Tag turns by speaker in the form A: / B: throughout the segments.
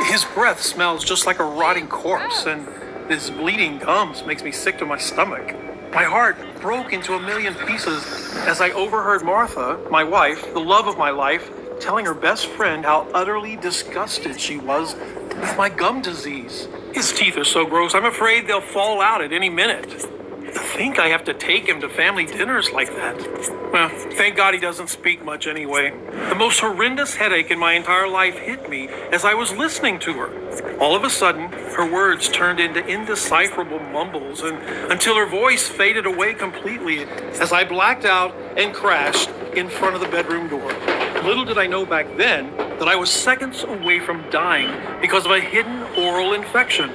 A: His breath smells just like a rotting corpse, and his bleeding gums makes me sick to my stomach. My heart broke into a million pieces as I overheard Martha, my wife, the love of my life, telling her best friend how utterly disgusted she was with my gum disease. His teeth are so gross, I'm afraid they'll fall out at any minute. To think I have to take him to family dinners like that. Well, thank God he doesn't speak much anyway. The most horrendous headache in my entire life hit me as I was listening to her. All of a sudden, her words turned into indecipherable mumbles until her voice faded away completely as I blacked out and crashed in front of the bedroom door. Little did I know back then that I was seconds away from dying because of a hidden oral infection.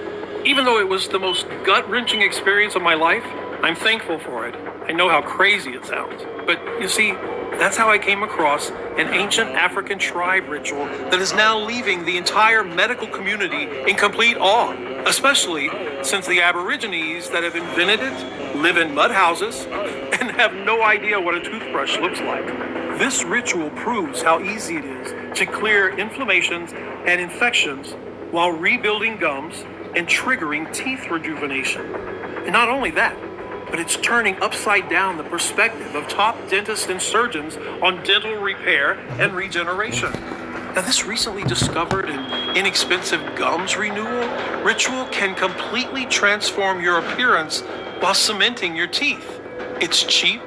A: Even though it was the most gut-wrenching experience of my life, I'm thankful for it. I know how crazy it sounds. But you see, that's how I came across an ancient African tribe ritual that is now leaving the entire medical community in complete awe, especially since the Aborigines that have invented it live in mud houses and have no idea what a toothbrush looks like. This ritual proves how easy it is to clear inflammations and infections while rebuilding gums and triggering teeth rejuvenation. And not only that, but it's turning upside down the perspective of top dentists and surgeons on dental repair and regeneration. Now, this recently discovered and inexpensive gums renewal ritual can completely transform your appearance while cementing your teeth. It's cheap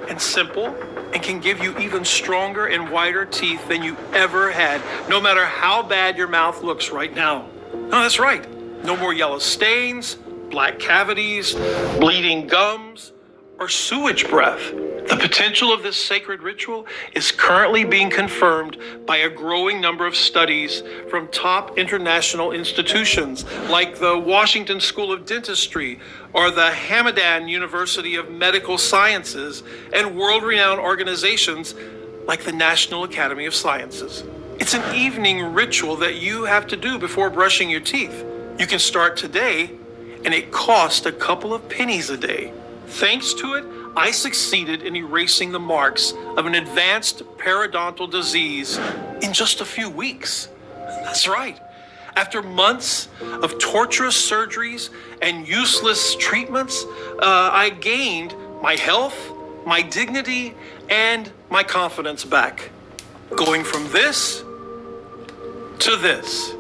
A: and simple and can give you even stronger and whiter teeth than you ever had, no matter how bad your mouth looks right now. No, that's right. No more yellow stains, black cavities, bleeding gums, or sewage breath. The potential of this sacred ritual is currently being confirmed by a growing number of studies from top international institutions like the Washington School of Dentistry or the Hamadan University of Medical Sciences and world-renowned organizations like the National Academy of Sciences. It's an evening ritual that you have to do before brushing your teeth. You can start today, and it costs a couple of pennies a day. Thanks to it, I succeeded in erasing the marks of an advanced periodontal disease in just a few weeks. That's right. After months of torturous surgeries and useless treatments, I gained my health, my dignity, and my confidence back. Going from this to this.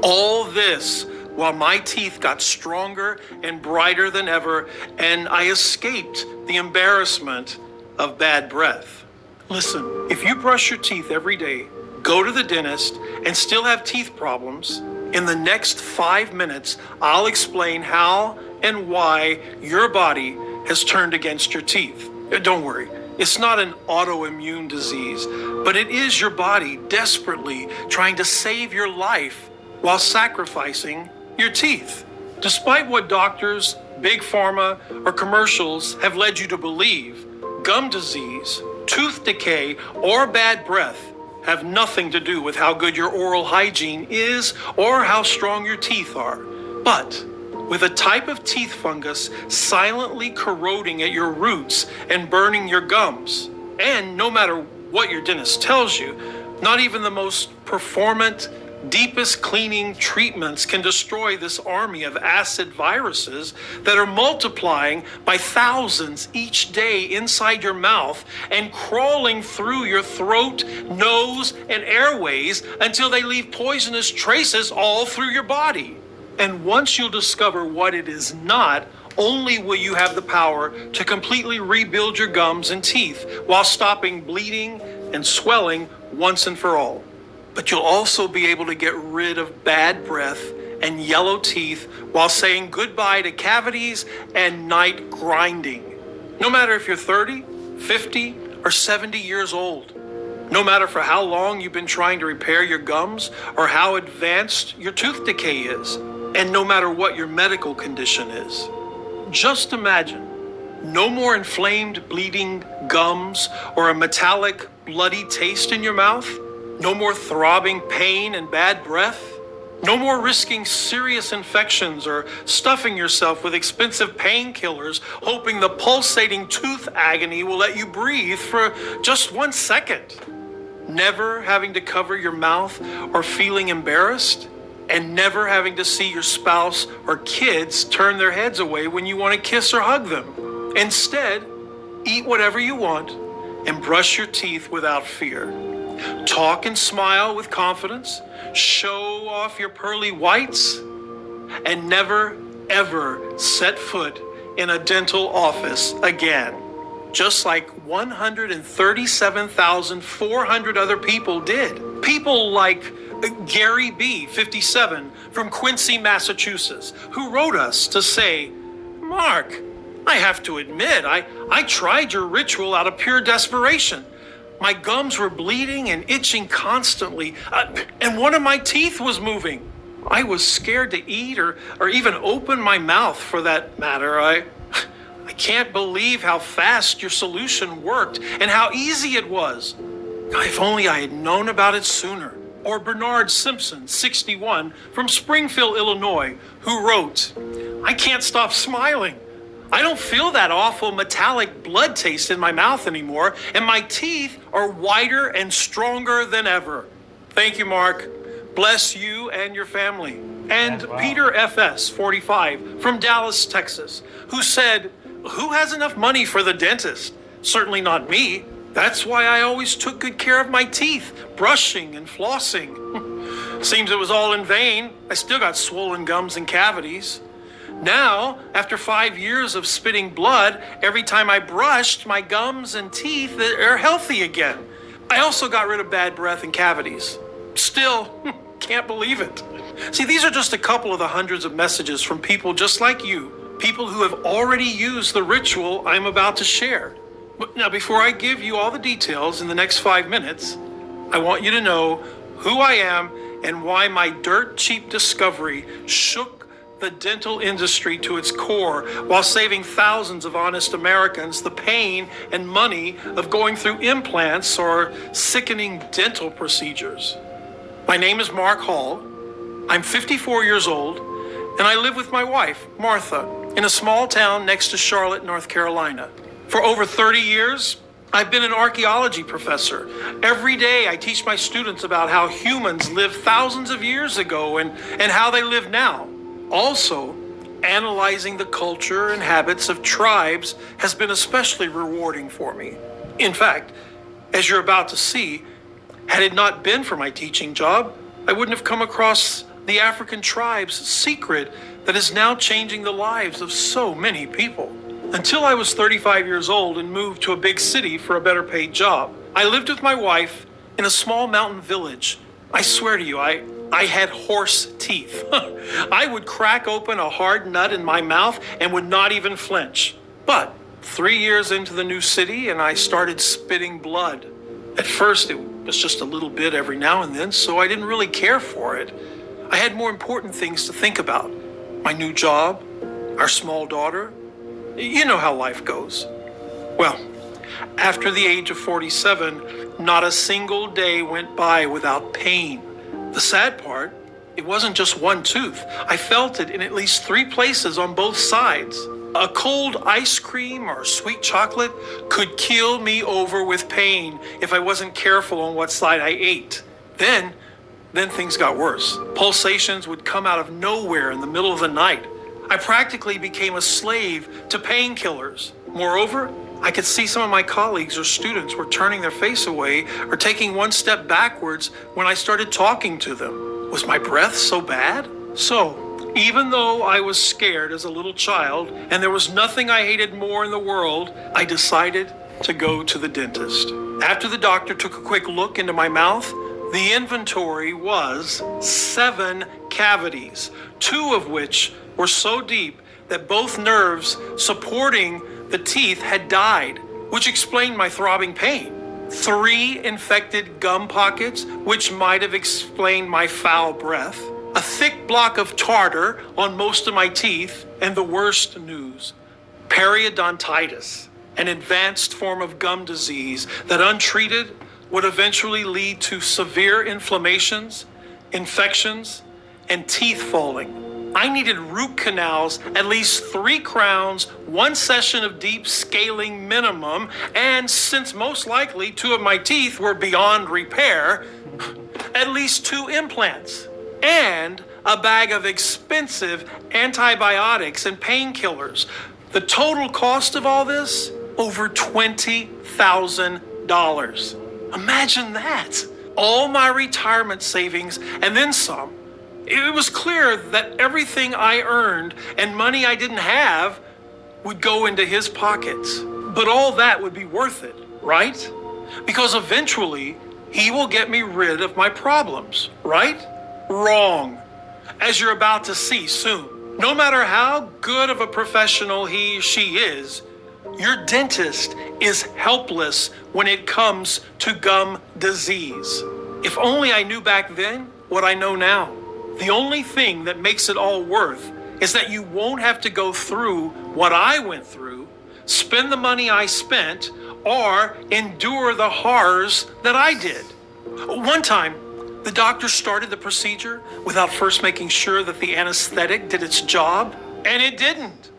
A: All this while my teeth got stronger and brighter than ever, and I escaped the embarrassment of bad breath. Listen, if you brush your teeth every day, go to the dentist, and still have teeth problems, in the next 5 minutes, I'll explain how and why your body has turned against your teeth. Don't worry, it's not an autoimmune disease, but it is your body desperately trying to save your life while sacrificing your teeth. Despite what doctors, big pharma, or commercials have led you to believe, gum disease, tooth decay, or bad breath have nothing to do with how good your oral hygiene is or how strong your teeth are. But with a type of teeth fungus silently corroding at your roots and burning your gums, and no matter what your dentist tells you, not even the most performant, deepest cleaning treatments can destroy this army of acid viruses that are multiplying by thousands each day inside your mouth and crawling through your throat, nose, and airways until they leave poisonous traces all through your body. And once you'll discover what it is not, only will you have the power to completely rebuild your gums and teeth while stopping bleeding and swelling once and for all. But you'll also be able to get rid of bad breath and yellow teeth while saying goodbye to cavities and night grinding. No matter if you're 30, 50, or 70 years old. No matter for how long you've been trying to repair your gums or how advanced your tooth decay is. And no matter what your medical condition is. Just imagine no more inflamed, bleeding gums or a metallic, bloody taste in your mouth. No more throbbing pain and bad breath. No more risking serious infections or stuffing yourself with expensive painkillers, hoping the pulsating tooth agony will let you breathe for just 1 second. Never having to cover your mouth or feeling embarrassed. and never having to see your spouse or kids turn their heads away when you want to kiss or hug them. Instead, eat whatever you want and brush your teeth without fear. Talk and smile with confidence, show off your pearly whites, and never, ever set foot in a dental office again, just like 137,400 other people did. People like Gary B., 57, from Quincy, Massachusetts, who wrote us to say, "Mark, I have to admit, I tried your ritual out of pure desperation. My gums were bleeding and itching constantly, and one of my teeth was moving. I was scared to eat or even open my mouth for that matter. I can't believe how fast your solution worked and how easy it was. If only I had known about it sooner." Or Bernard Simpson, 61, from Springfield, Illinois, who wrote, "I can't stop smiling. I don't feel that awful metallic blood taste in my mouth anymore, and my teeth are whiter and stronger than ever." Thank you, Mark. Bless you and your family. And wow. Peter FS, 45, from Dallas, Texas, who said, "Who has enough money for the dentist? Certainly not me. That's why I always took good care of my teeth, brushing and flossing. Seems it was all in vain. I still got swollen gums and cavities. Now, after 5 years of spitting blood, every time I brushed, my gums and teeth are healthy again. I also got rid of bad breath and cavities. Still, can't believe it." See, these are just a couple of the hundreds of messages from people just like you, people who have already used the ritual I'm about to share. But now, before I give you all the details in the next 5 minutes, I want you to know who I am and why my dirt cheap discovery shook the dental industry to its core while saving thousands of honest Americans the pain and money of going through implants or sickening dental procedures. My name is Mark Hall. I'm 54 years old, and I live with my wife, Martha, in a small town next to Charlotte, North Carolina. For over 30 years, I've been an archaeology professor. Every day I teach my students about how humans lived thousands of years ago and how they live now. Also, analyzing the culture and habits of tribes has been especially rewarding for me. In fact, as you're about to see, had it not been for my teaching job, I wouldn't have come across the African tribe's secret that is now changing the lives of so many people. Until I was 35 years old and moved to a big city for a better paid job, I lived with my wife in a small mountain village. I swear to you, I had horse teeth. I would crack open a hard nut in my mouth and would not even flinch. But 3 years into the new city and I started spitting blood. At first it was just a little bit every now and then, so I didn't really care for it. I had more important things to think about. My new job, our small daughter. You know how life goes. Well, after the age of 47, not a single day went by without pain. The sad part, it wasn't just one tooth. I felt it in at least 3 places on both sides. A cold ice cream or sweet chocolate could kill me over with pain if I wasn't careful on what side I ate. Then things got worse. Pulsations would come out of nowhere in the middle of the night. I practically became a slave to painkillers. Moreover, I could see some of my colleagues or students were turning their face away or taking one step backwards when I started talking to them. Was my breath so bad? So, even though I was scared as a little child and there was nothing I hated more in the world, I decided to go to the dentist. After the doctor took a quick look into my mouth, the inventory was 7 cavities, 2 of which were so deep that both nerves supporting the teeth had died, which explained my throbbing pain. 3 infected gum pockets, which might have explained my foul breath. A thick block of tartar on most of my teeth, and the worst news, periodontitis, an advanced form of gum disease that untreated would eventually lead to severe inflammations, infections, and teeth falling. I needed root canals, at least 3 crowns, 1 session of deep scaling minimum, and since most likely 2 of my teeth were beyond repair, at least 2 implants, and a bag of expensive antibiotics and painkillers. The total cost of all this, over $20,000. Imagine that. All my retirement savings and then some. It was clear that everything I earned and money I didn't have would go into his pockets. But all that would be worth it, right? Because eventually he will get me rid of my problems, right? Wrong. As you're about to see soon. No matter how good of a professional she is, your dentist is helpless when it comes to gum disease. If only I knew back then what I know now. The only thing that makes it all worth is that you won't have to go through what I went through, spend the money I spent, or endure the horrors that I did. One time, the doctor started the procedure without first making sure that the anesthetic did its job, and it didn't.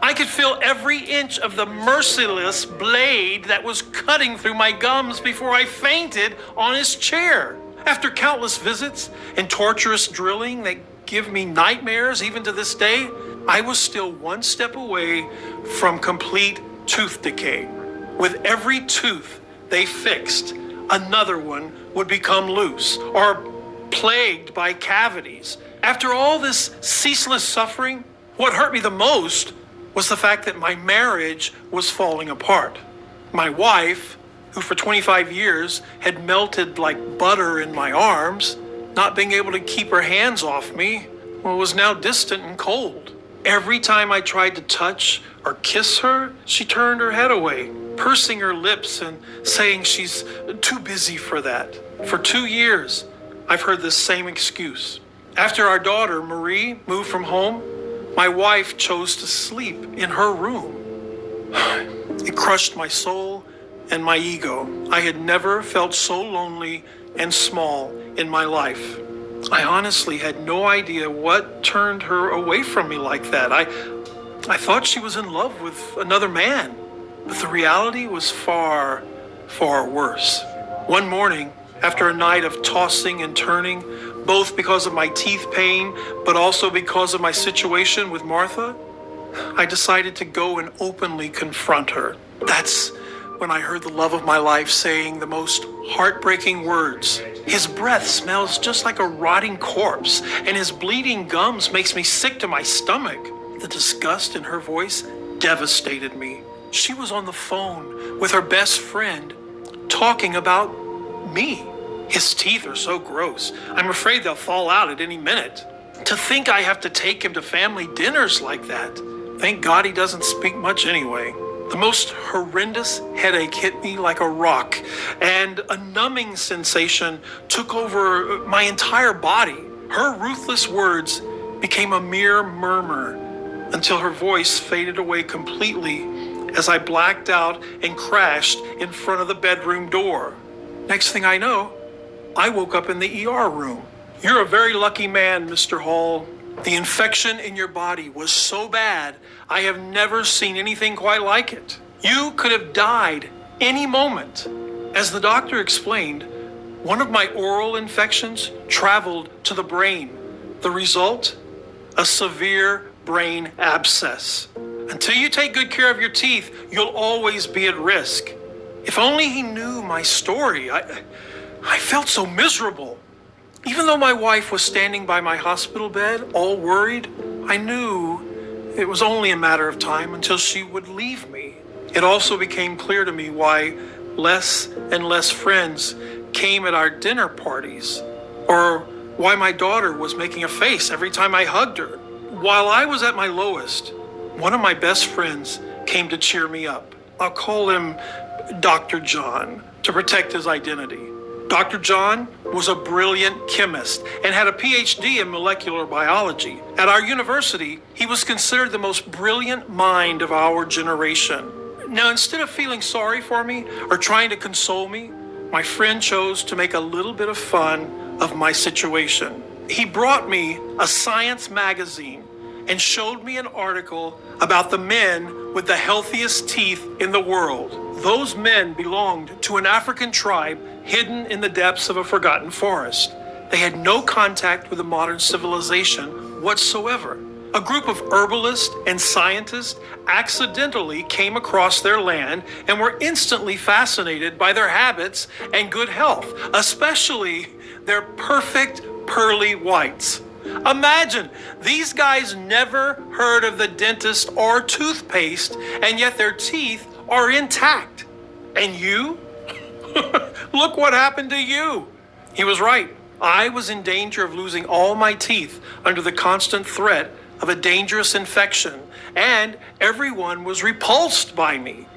A: I could feel every inch of the merciless blade that was cutting through my gums before I fainted on his chair. After countless visits and torturous drilling that give me nightmares even to this day, I was still one step away from complete tooth decay. With every tooth they fixed, another one would become loose or plagued by cavities. After all this ceaseless suffering, what hurt me the most was the fact that my marriage was falling apart. My wife, who for 25 years had melted like butter in my arms, not being able to keep her hands off me, was now distant and cold. Every time I tried to touch or kiss her, she turned her head away, pursing her lips and saying she's too busy for that. For 2 years, I've heard this same excuse. After our daughter, Marie, moved from home, my wife chose to sleep in her room. It crushed my soul and my ego. I had never felt so lonely and small in my life. I honestly had no idea what turned her away from me like that. I thought she was in love with another man, but the reality was far, far worse. One morning, after a night of tossing and turning, both because of my teeth pain, but also because of my situation with Martha, I decided to go and openly confront her. That's when I heard the love of my life saying the most heartbreaking words. His breath smells just like a rotting corpse, and his bleeding gums makes me sick to my stomach. The disgust in her voice devastated me. She was on the phone with her best friend talking about me. His teeth are so gross. I'm afraid they'll fall out at any minute. To think I have to take him to family dinners like that. Thank God he doesn't speak much anyway. The most horrendous headache hit me like a rock, and a numbing sensation took over my entire body. Her ruthless words became a mere murmur until her voice faded away completely as I blacked out and crashed in front of the bedroom door. Next thing I know, I woke up in the ER room. You're a very lucky man, Mr. Hall. The infection in your body was so bad, I have never seen anything quite like it. You could have died any moment. As the doctor explained, one of my oral infections traveled to the brain. The result? A severe brain abscess. Until you take good care of your teeth, you'll always be at risk. If only he knew my story. I felt so miserable. Even though my wife was standing by my hospital bed, all worried, I knew it was only a matter of time until she would leave me. It also became clear to me why less and less friends came at our dinner parties, or why my daughter was making a face every time I hugged her. While I was at my lowest, one of my best friends came to cheer me up. I'll call him Dr. John to protect his identity. Dr. John was a brilliant chemist and had a PhD in molecular biology. At our university, he was considered the most brilliant mind of our generation. Now, instead of feeling sorry for me or trying to console me, my friend chose to make a little bit of fun of my situation. He brought me a science magazine and showed me an article about the men with the healthiest teeth in the world. Those men belonged to an African tribe hidden in the depths of a forgotten forest. They had no contact with the modern civilization whatsoever. A group of herbalists and scientists accidentally came across their land and were instantly fascinated by their habits and good health, especially their perfect pearly whites. Imagine, these guys never heard of the dentist or toothpaste, and yet their teeth are intact. And you? Look what happened to you. He was right. I was in danger of losing all my teeth under the constant threat of a dangerous infection, and everyone was repulsed by me.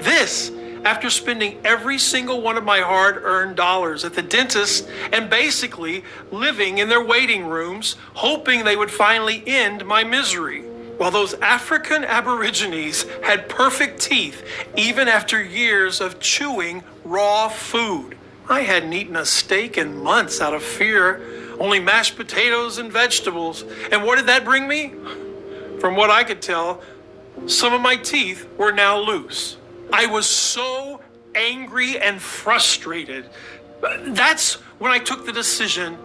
A: This, after spending every single one of my hard-earned dollars at the dentist and basically living in their waiting rooms, hoping they would finally end my misery. While those African Aborigines had perfect teeth even after years of chewing raw food. I hadn't eaten a steak in months out of fear, only mashed potatoes and vegetables. And what did that bring me? From what I could tell, some of my teeth were now loose. I was so angry and frustrated. That's when I took the decision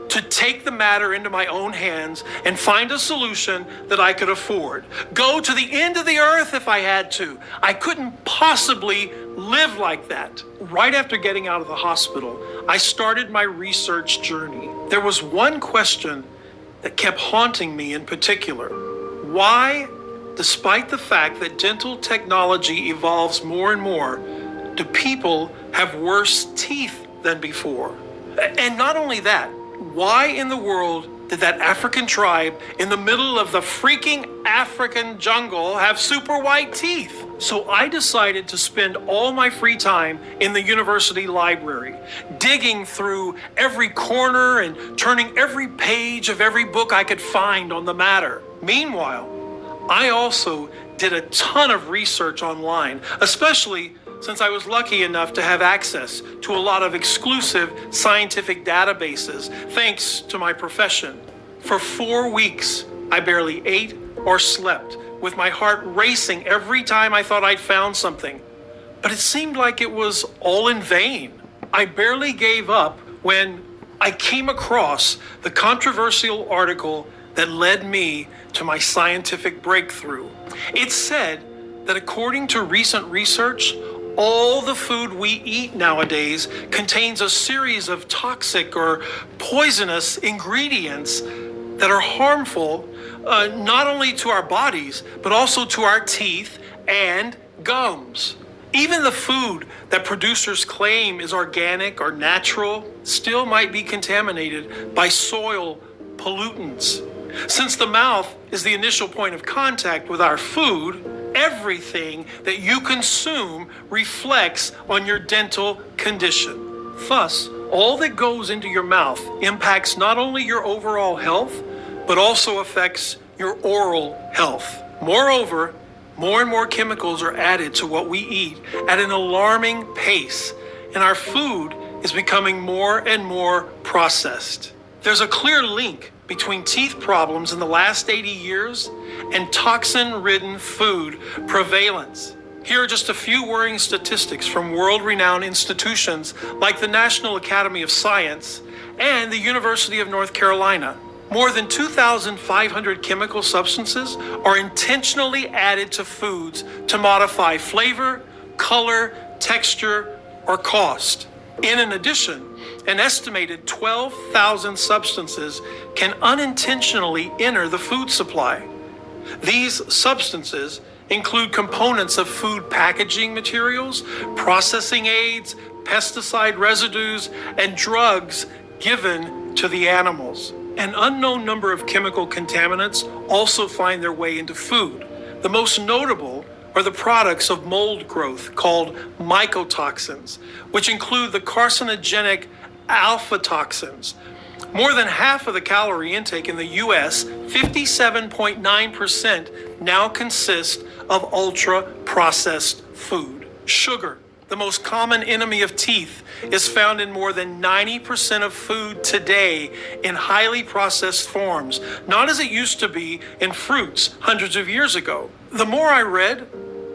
A: to take the matter into my own hands and find a solution that I could afford. Go to the end of the earth if I had to. I couldn't possibly live like that. Right after getting out of the hospital, I started my research journey. There was one question that kept haunting me in particular. Why, despite the fact that dental technology evolves more and more, do people have worse teeth than before? And not only that, why in the world did that African tribe in the middle of the freaking African jungle have super white teeth? So I decided to spend all my free time in the university library, digging through every corner and turning every page of every book I could find on the matter. Meanwhile, I also did a ton of research online, especially since I was lucky enough to have access to a lot of exclusive scientific databases, thanks to my profession. For 4 weeks, I barely ate or slept, with my heart racing every time I thought I'd found something. But it seemed like it was all in vain. I barely gave up when I came across the controversial article that led me to my scientific breakthrough. It said that according to recent research, all the food we eat nowadays contains a series of toxic or poisonous ingredients that are harmful not only to our bodies, but also to our teeth and gums. Even the food that producers claim is organic or natural still might be contaminated by soil pollutants. Since the mouth is the initial point of contact with our food, everything that you consume reflects on your dental condition. Thus, all that goes into your mouth impacts not only your overall health, but also affects your oral health. Moreover, more and more chemicals are added to what we eat at an alarming pace, and our food is becoming more and more processed. There's a clear link between teeth problems in the last 80 years and toxin-ridden food prevalence. Here are just a few worrying statistics from world-renowned institutions like the National Academy of Science and the University of North Carolina. More than 2,500 chemical substances are intentionally added to foods to modify flavor, color, texture, or cost. In addition, an estimated 12,000 substances can unintentionally enter the food supply. These substances include components of food packaging materials, processing aids, pesticide residues, and drugs given to the animals. An unknown number of chemical contaminants also find their way into food. The most notable are the products of mold growth called mycotoxins, which include the carcinogenic alpha toxins. More than half of the calorie intake in the US, 57.9%, now consist of ultra-processed food. Sugar, the most common enemy of teeth, is found in more than 90% of food today in highly processed forms, not as it used to be in fruits hundreds of years ago. The more I read,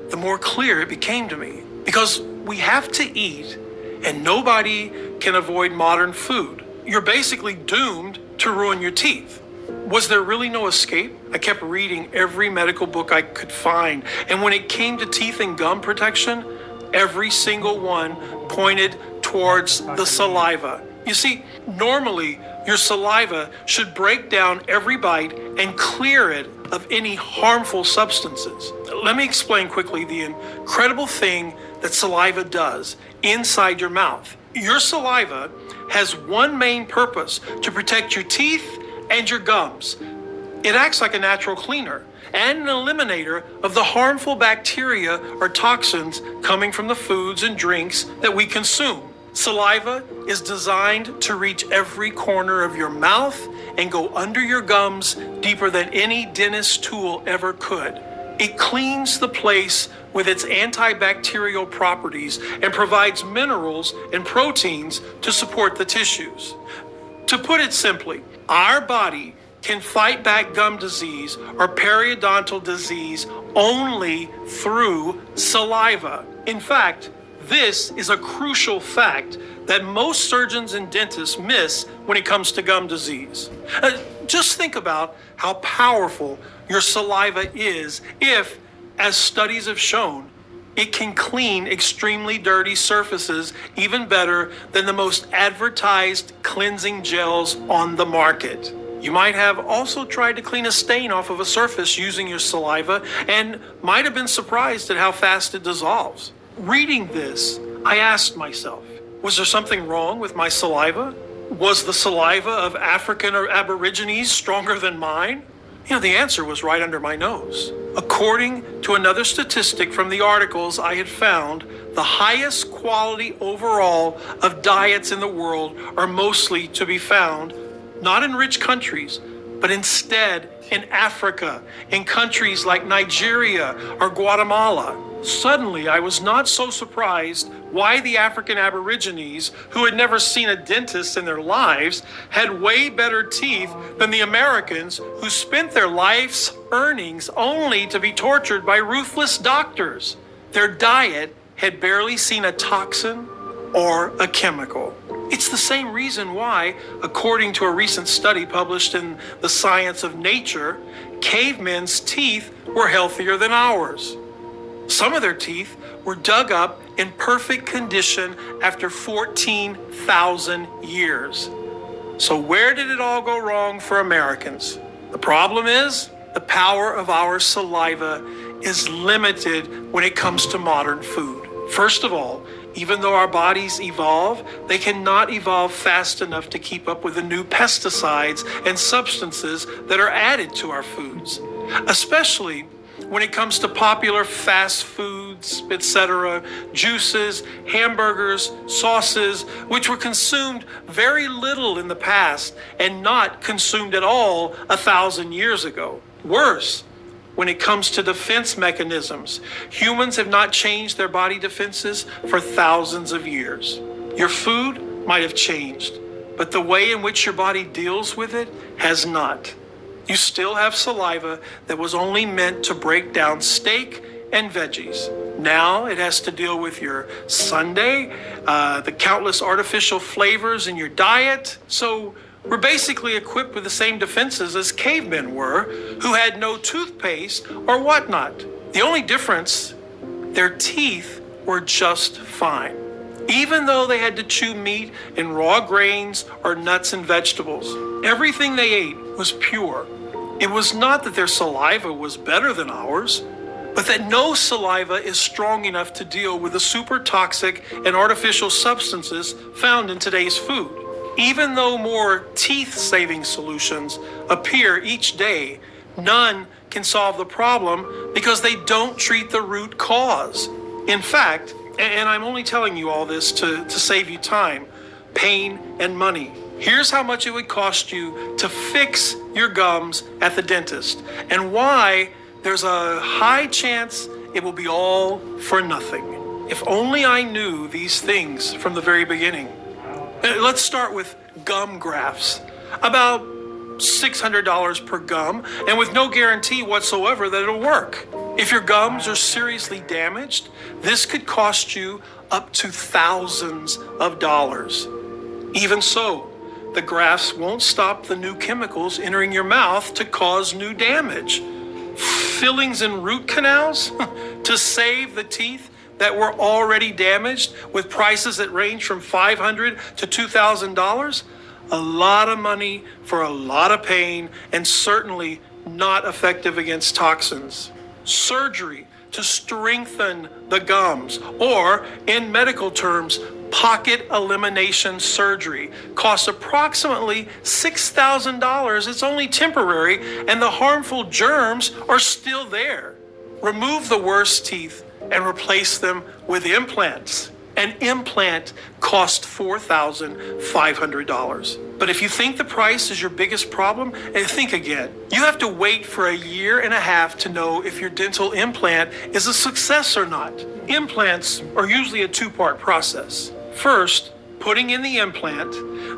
A: the more clear it became to me. Because we have to eat, and nobody can avoid modern food. you're basically doomed to ruin your teeth. Was there really no escape? I kept reading every medical book I could find, and when it came to teeth and gum protection, every single one pointed towards the saliva. You see, normally your saliva should break down every bite and clear it of any harmful substances. Let me explain quickly the incredible thing that saliva does inside your mouth. Your saliva has one main purpose: to protect your teeth and your gums. It acts like a natural cleaner and an eliminator of the harmful bacteria or toxins coming from the foods and drinks that we consume. Saliva is designed to reach every corner of your mouth and go under your gums deeper than any dentist tool ever could. It cleans the place with its antibacterial properties and provides minerals and proteins to support the tissues. To put it simply, our body can fight back gum disease or periodontal disease only through saliva. In fact, this is a crucial fact that most surgeons and dentists miss when it comes to gum disease. Just think about how powerful your saliva is if, as studies have shown, it can clean extremely dirty surfaces even better than the most advertised cleansing gels on the market. You might have also tried to clean a stain off of a surface using your saliva and might have been surprised at how fast it dissolves. Reading this, I asked myself, was there something wrong with my saliva? Was the saliva of African or Aborigines stronger than mine? The answer was right under my nose. According to another statistic from the articles I had found, the highest quality overall of diets in the world are mostly to be found not in rich countries, but instead in Africa, in countries like Nigeria or Guatemala. Suddenly, I was not so surprised why the African Aborigines, who had never seen a dentist in their lives, had way better teeth than the Americans, who spent their life's earnings only to be tortured by ruthless doctors. Their diet had barely seen a toxin or a chemical. It's the same reason why, according to a recent study published in the Science of Nature, cavemen's teeth were healthier than ours. Some of their teeth were dug up in perfect condition after 14,000 years. So where did it all go wrong for Americans? The problem is, the power of our saliva is limited when it comes to modern food. First of all, even though our bodies evolve, they cannot evolve fast enough to keep up with the new pesticides and substances that are added to our foods, especially when it comes to popular fast foods, etc., juices, hamburgers, sauces, which were consumed very little in the past and not consumed at all 1,000 years ago. Worse, when it comes to defense mechanisms, humans have not changed their body defenses for thousands of years. Your food might have changed, but the way in which your body deals with it has not. You still have saliva that was only meant to break down steak and veggies. Now it has to deal with your sundae, the countless artificial flavors in your diet. So we're basically equipped with the same defenses as cavemen were, who had no toothpaste or whatnot. The only difference, their teeth were just fine, even though they had to chew meat and raw grains or nuts and vegetables. Everything they ate was pure. It was not that their saliva was better than ours, but that no saliva is strong enough to deal with the super toxic and artificial substances found in today's food. Even though more teeth-saving solutions appear each day, none can solve the problem because they don't treat the root cause. In fact, and I'm only telling you all this to save you time, pain, and money. Here's how much it would cost you to fix your gums at the dentist, and why there's a high chance it will be all for nothing. If only I knew these things from the very beginning. Let's start with gum grafts. About $600 per gum, and with no guarantee whatsoever that it'll work. If your gums are seriously damaged, this could cost you up to thousands of dollars. Even so, the grafts won't stop the new chemicals entering your mouth to cause new damage. Fillings in root canals to save the teeth that were already damaged with prices that range from $500 to $2,000. A lot of money for a lot of pain, and certainly not effective against toxins. Surgery to strengthen the gums, or in medical terms, pocket elimination surgery, costs approximately $6,000. It's only temporary, and the harmful germs are still there. Remove the worst teeth and replace them with implants. An implant costs $4,500. But if you think the price is your biggest problem, think again. You have to wait for a year and a half to know if your dental implant is a success or not. Implants are usually a two-part process. First, putting in the implant,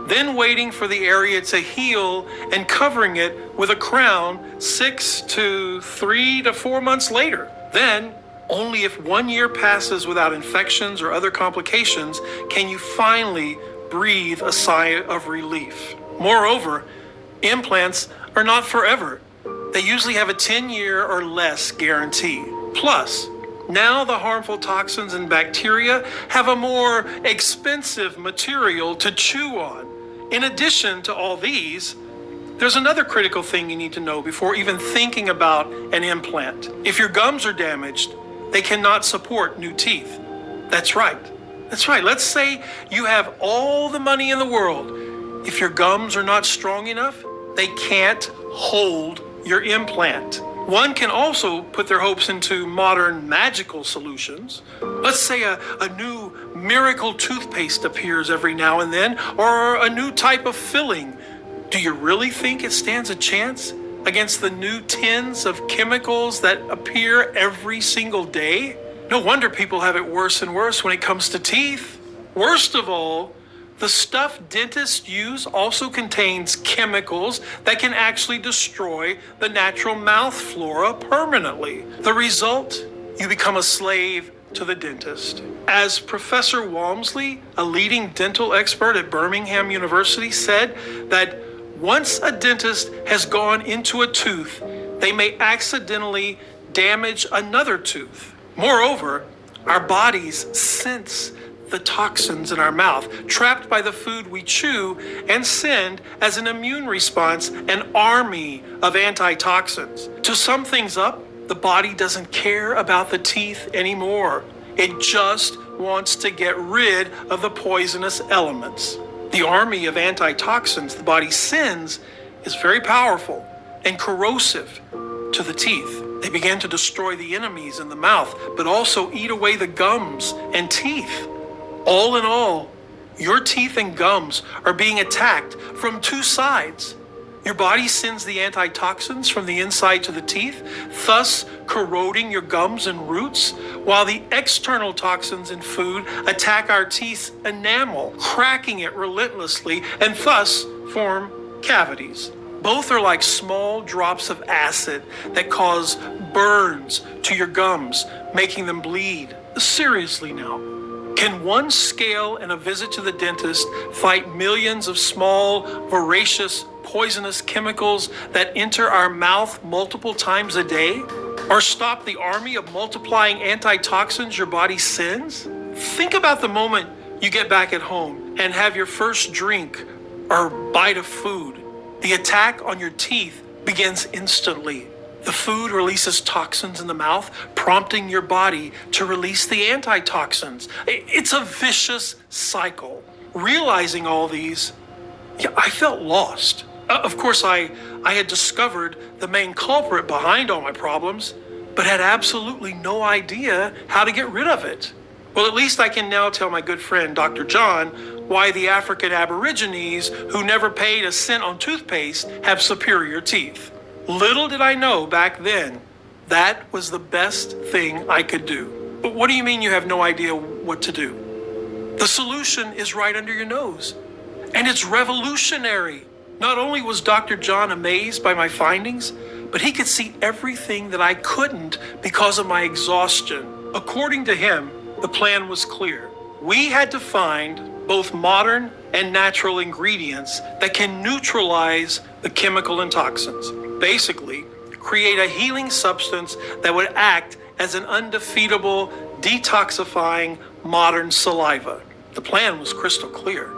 A: then waiting for the area to heal and covering it with a crown 3 to 4 months later. Then, only if 1 year passes without infections or other complications can you finally breathe a sigh of relief. Moreover, implants are not forever. They usually have a 10-year or less guarantee. Plus, now the harmful toxins and bacteria have a more expensive material to chew on. In addition to all these, there's another critical thing you need to know before even thinking about an implant. If your gums are damaged, they cannot support new teeth. That's right. Let's say you have all the money in the world. If your gums are not strong enough, they can't hold your implant. One can also put their hopes into modern magical solutions. Let's say a new miracle toothpaste appears every now and then, or a new type of filling. Do you really think it stands a chance against the new tins of chemicals that appear every single day? No wonder people have it worse and worse when it comes to teeth. Worst of all, the stuff dentists use also contains chemicals that can actually destroy the natural mouth flora permanently. The result, you become a slave to the dentist. As Professor Walmsley, a leading dental expert at Birmingham University, said that once a dentist has gone into a tooth, they may accidentally damage another tooth. Moreover, our bodies sense the toxins in our mouth, trapped by the food we chew, and send, as an immune response, an army of antitoxins. To sum things up, the body doesn't care about the teeth anymore. It just wants to get rid of the poisonous elements. The army of antitoxins the body sends is very powerful and corrosive to the teeth. They begin to destroy the enemies in the mouth, but also eat away the gums and teeth. All in all, your teeth and gums are being attacked from two sides. Your body sends the antitoxins from the inside to the teeth, thus corroding your gums and roots, while the external toxins in food attack our teeth's enamel, cracking it relentlessly, and thus form cavities. Both are like small drops of acid that cause burns to your gums, making them bleed. Seriously now, can one scale and a visit to the dentist fight millions of small, voracious, poisonous chemicals that enter our mouth multiple times a day? Or stop the army of multiplying antitoxins your body sends? Think about the moment you get back at home and have your first drink or bite of food. The attack on your teeth begins instantly. The food releases toxins in the mouth, prompting your body to release the antitoxins. It's a vicious cycle. Realizing all these, I felt lost. Of course, I had discovered the main culprit behind all my problems, but had absolutely no idea how to get rid of it. Well, at least I can now tell my good friend, Dr. John, why the African Aborigines who never paid a cent on toothpaste have superior teeth. Little did I know back then that was the best thing I could do. But what do you mean you have no idea what to do? The solution is right under your nose, and it's revolutionary. Not only was Dr. John amazed by my findings, but he could see everything that I couldn't because of my exhaustion. According to him, the plan was clear. We had to find both modern and natural ingredients that can neutralize the chemical and toxins. Basically, create a healing substance that would act as an undefeatable, detoxifying modern saliva. The plan was crystal clear.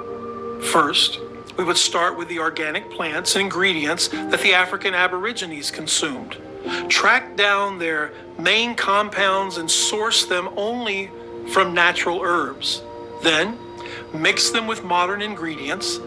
A: First, we would start with the organic plants and ingredients that the African Aborigines consumed, track down their main compounds and source them only from natural herbs. Then, mix them with modern ingredients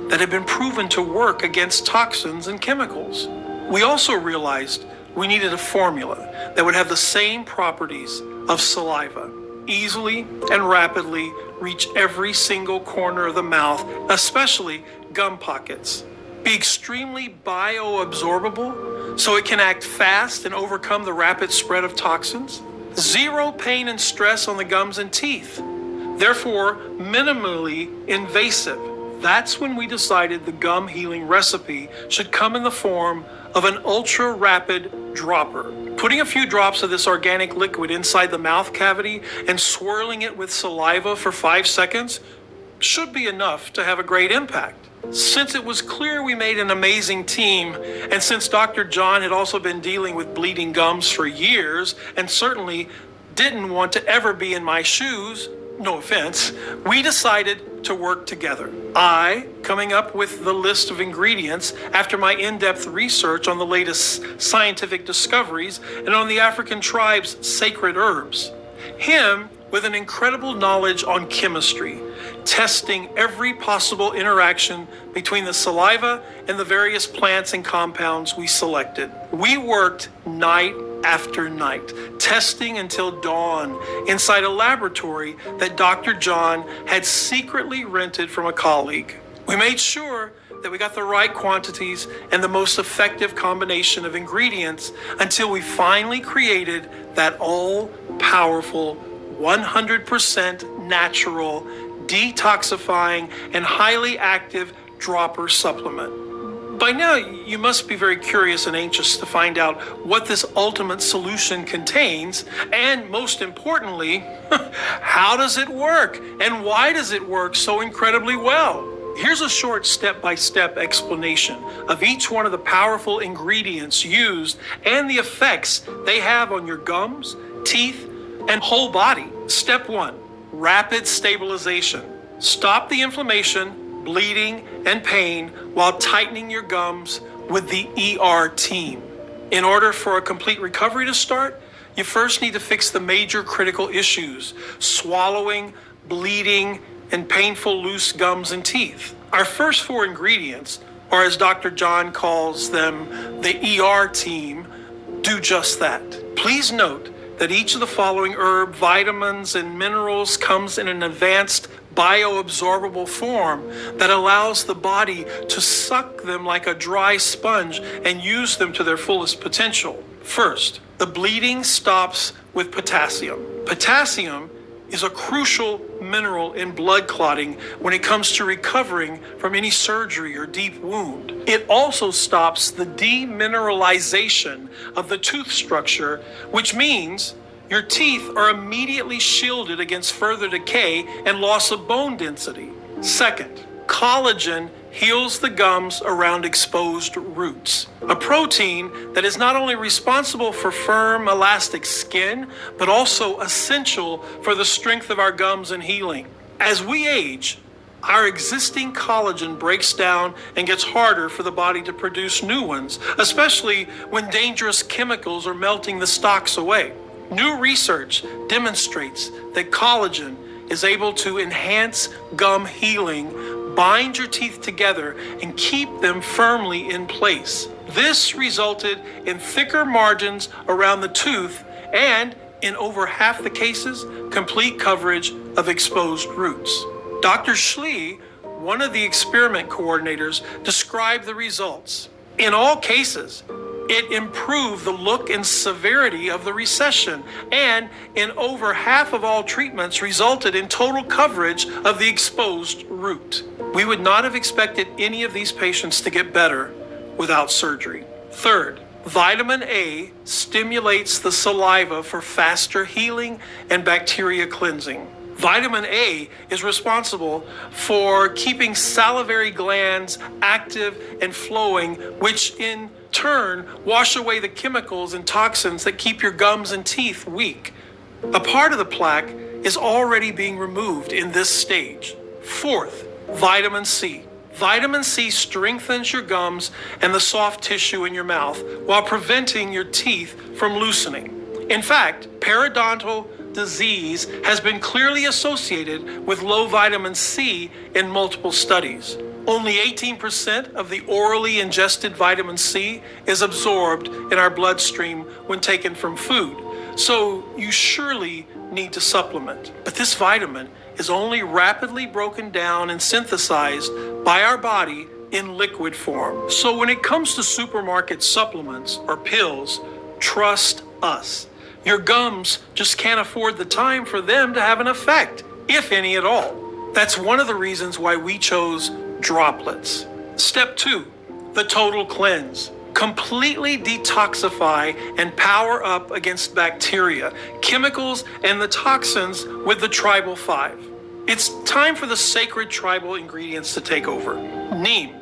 A: that have been proven to work against toxins and chemicals. We also realized we needed a formula that would have the same properties of saliva, easily and rapidly reach every single corner of the mouth, especially gum pockets. Be extremely bioabsorbable so it can act fast and overcome the rapid spread of toxins. Zero pain and stress on the gums and teeth. Therefore, minimally invasive. That's when we decided the gum healing recipe should come in the form of an ultra rapid dropper. Putting a few drops of this organic liquid inside the mouth cavity and swirling it with saliva for 5 seconds should be enough to have a great impact. Since it was clear we made an amazing team, and since Dr. John had also been dealing with bleeding gums for years and certainly didn't want to ever be in my shoes, no offense, we decided to work together. I, coming up with the list of ingredients after my in-depth research on the latest scientific discoveries and on the African tribes' sacred herbs. Him with an incredible knowledge on chemistry, testing every possible interaction between the saliva and the various plants and compounds we selected. We worked night after night, testing until dawn inside a laboratory that Dr. John had secretly rented from a colleague. We made sure that we got the right quantities and the most effective combination of ingredients until we finally created that all-powerful 100% natural, detoxifying, and highly active dropper supplement. By now, you must be very curious and anxious to find out what this ultimate solution contains, and most importantly, how does it work, and why does it work so incredibly well? Here's a short step-by-step explanation of each one of the powerful ingredients used and the effects they have on your gums, teeth, and whole body. Step 1, rapid stabilization. Stop the inflammation, bleeding, and pain while tightening your gums with the ER team. In order for a complete recovery to start, you first need to fix the major critical issues: swallowing, bleeding, and painful loose gums and teeth. Our first 4 ingredients, or as Dr. John calls them, the ER team, do just that. Please note that each of the following herb, vitamins, and minerals comes in an advanced bioabsorbable form that allows the body to suck them like a dry sponge and use them to their fullest potential. First, the bleeding stops with potassium. Potassium is a crucial mineral in blood clotting when it comes to recovering from any surgery or deep wound. It also stops the demineralization of the tooth structure, which means your teeth are immediately shielded against further decay and loss of bone density. Second, collagen heals the gums around exposed roots, a protein that is not only responsible for firm, elastic skin, but also essential for the strength of our gums and healing. As we age, our existing collagen breaks down and gets harder for the body to produce new ones, especially when dangerous chemicals are melting the stalks away. New research demonstrates that collagen is able to enhance gum healing, bind your teeth together, and keep them firmly in place. This resulted in thicker margins around the tooth and, in over half the cases, complete coverage of exposed roots. Dr. Schlee, one of the experiment coordinators, described the results. In all cases, it improved the look and severity of the recession, and in over half of all treatments resulted in total coverage of the exposed root. We would not have expected any of these patients to get better without surgery. Third, vitamin A stimulates the saliva for faster healing and bacteria cleansing. Vitamin A is responsible for keeping salivary glands active and flowing, which in turn wash away the chemicals and toxins that keep your gums and teeth weak. A part of the plaque is already being removed in this stage. Fourth, vitamin C. Vitamin C strengthens your gums and the soft tissue in your mouth while preventing your teeth from loosening. In fact, periodontal disease has been clearly associated with low vitamin C in multiple studies. Only 18% of the orally ingested vitamin C is absorbed in our bloodstream when taken from food. So you surely need to supplement. But this vitamin is only rapidly broken down and synthesized by our body in liquid form. So when it comes to supermarket supplements or pills, trust us. Your gums just can't afford the time for them to have an effect, if any at all. That's one of the reasons why we chose droplets. Step 2, the total cleanse. Completely detoxify and power up against bacteria, chemicals, and the toxins with the Tribal 5. It's time for the sacred tribal ingredients to take over. Neem,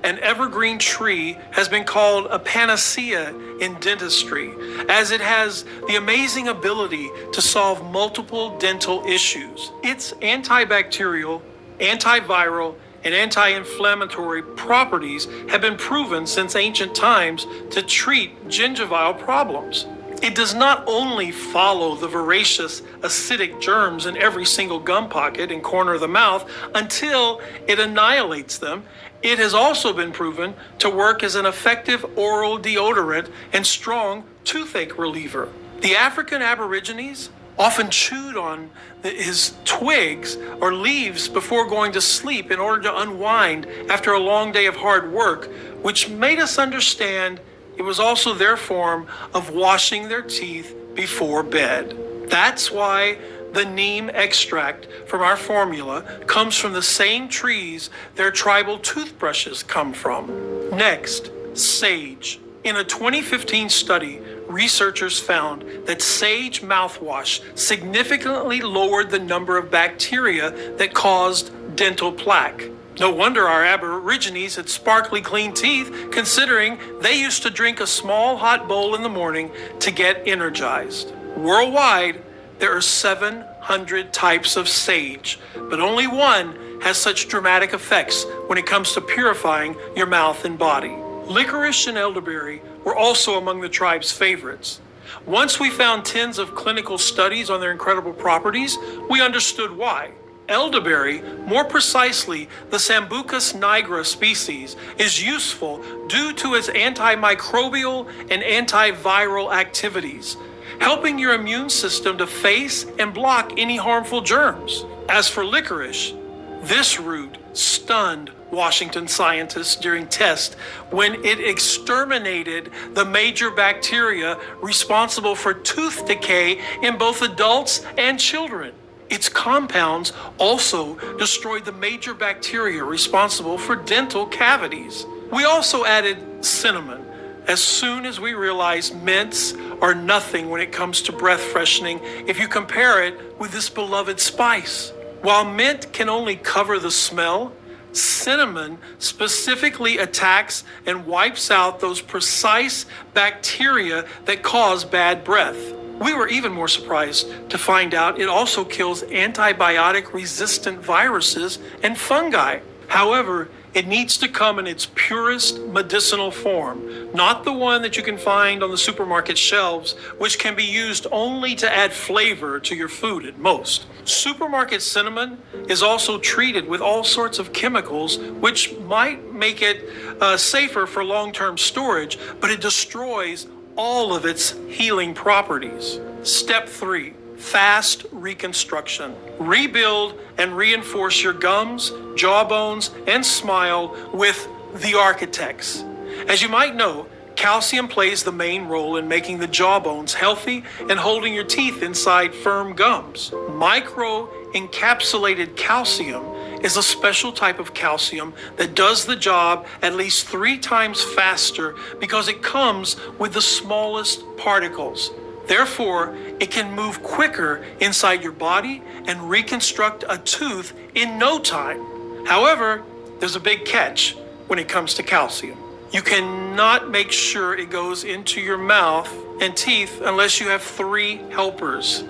A: an evergreen tree, has been called a panacea in dentistry, as it has the amazing ability to solve multiple dental issues. Its antibacterial, antiviral, and anti-inflammatory properties have been proven since ancient times to treat gingival problems. It does not only follow the voracious acidic germs in every single gum pocket and corner of the mouth until it annihilates them, it has also been proven to work as an effective oral deodorant and strong toothache reliever. The African Aborigines often chewed on his twigs or leaves before going to sleep in order to unwind after a long day of hard work, which made us understand it was also their form of washing their teeth before bed. That's why the neem extract from our formula comes from the same trees their tribal toothbrushes come from. Next, sage. In a 2015 study, researchers found that sage mouthwash significantly lowered the number of bacteria that caused dental plaque. No wonder our Aborigines had sparkly clean teeth, considering they used to drink a small hot bowl in the morning to get energized. Worldwide, there are 700 types of sage, but only one has such dramatic effects when it comes to purifying your mouth and body. Licorice and elderberry were also among the tribe's favorites. Once we found tens of clinical studies on their incredible properties, we understood why. Elderberry, more precisely the Sambucus nigra species, is useful due to its antimicrobial and antiviral activities, helping your immune system to face and block any harmful germs. As for licorice, this root stunned Washington scientists during tests when it exterminated the major bacteria responsible for tooth decay in both adults and children. Its compounds also destroyed the major bacteria responsible for dental cavities. We also added cinnamon as soon as we realized mints are nothing when it comes to breath freshening if you compare it with this beloved spice. While mint can only cover the smell, cinnamon specifically attacks and wipes out those precise bacteria that cause bad breath. We were even more surprised to find out it also kills antibiotic-resistant viruses and fungi. However, it needs to come in its purest medicinal form, not the one that you can find on the supermarket shelves, which can be used only to add flavor to your food at most. Supermarket cinnamon is also treated with all sorts of chemicals, which might make it safer for long-term storage, but it destroys all of its healing properties. Step 3, fast reconstruction. Rebuild and reinforce your gums, jawbones, and smile with The Architects. As you might know, calcium plays the main role in making the jawbones healthy and holding your teeth inside firm gums. Micro-encapsulated calcium is a special type of calcium that does the job at least 3 times faster because it comes with the smallest particles. Therefore, it can move quicker inside your body and reconstruct a tooth in no time. However, there's a big catch when it comes to calcium. You cannot make sure it goes into your mouth and teeth unless you have 3 helpers.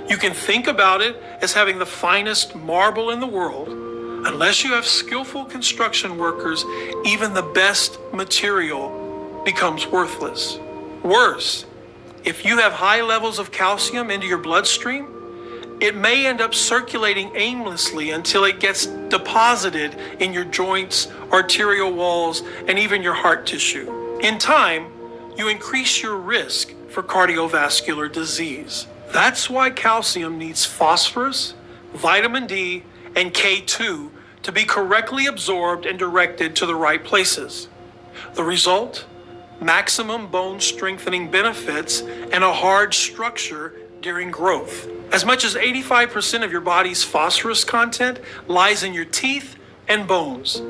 A: You can think about it as having the finest marble in the world. Unless you have skillful construction workers, even the best material becomes worthless. Worse, if you have high levels of calcium into your bloodstream, it may end up circulating aimlessly until it gets deposited in your joints, arterial walls, and even your heart tissue. In time, you increase your risk for cardiovascular disease. That's why calcium needs phosphorus, vitamin D, and K2 to be correctly absorbed and directed to the right places. The result? Maximum bone strengthening benefits and a hard structure during growth. As much as 85% of your body's phosphorus content lies in your teeth and bones.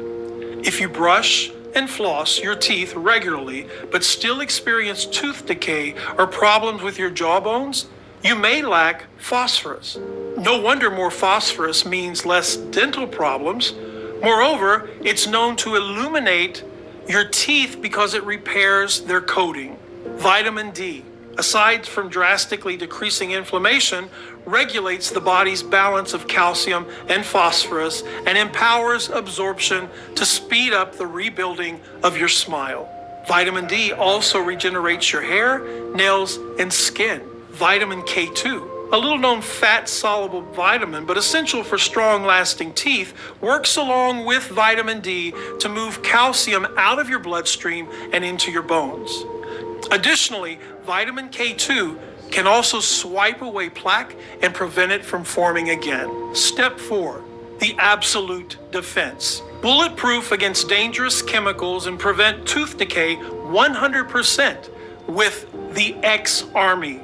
A: If you brush and floss your teeth regularly, but still experience tooth decay or problems with your jawbones, you may lack phosphorus. No wonder more phosphorus means less dental problems. Moreover, it's known to illuminate your teeth because it repairs their coating. Vitamin D, aside from drastically decreasing inflammation, regulates the body's balance of calcium and phosphorus and empowers absorption to speed up the rebuilding of your smile. Vitamin D also regenerates your hair, nails, and skin. Vitamin K2, a little known fat-soluble vitamin but essential for strong lasting teeth, works along with vitamin D to move calcium out of your bloodstream and into your bones. Additionally, vitamin K2 can also swipe away plaque and prevent it from forming again. Step 4, the absolute defense. Bulletproof against dangerous chemicals and prevent tooth decay 100% with the X-Army.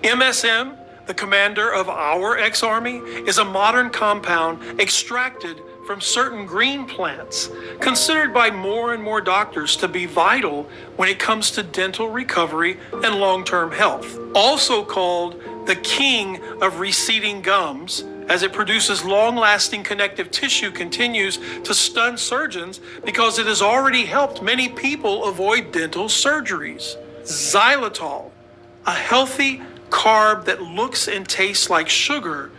A: MSM, the commander of our X-Army, is a modern compound extracted from certain green plants, considered by more and more doctors to be vital when it comes to dental recovery and long-term health. Also called the king of receding gums, as it produces long-lasting connective tissue, continues to stun surgeons because it has already helped many people avoid dental surgeries. Xylitol, a healthy carb that looks and tastes like sugar,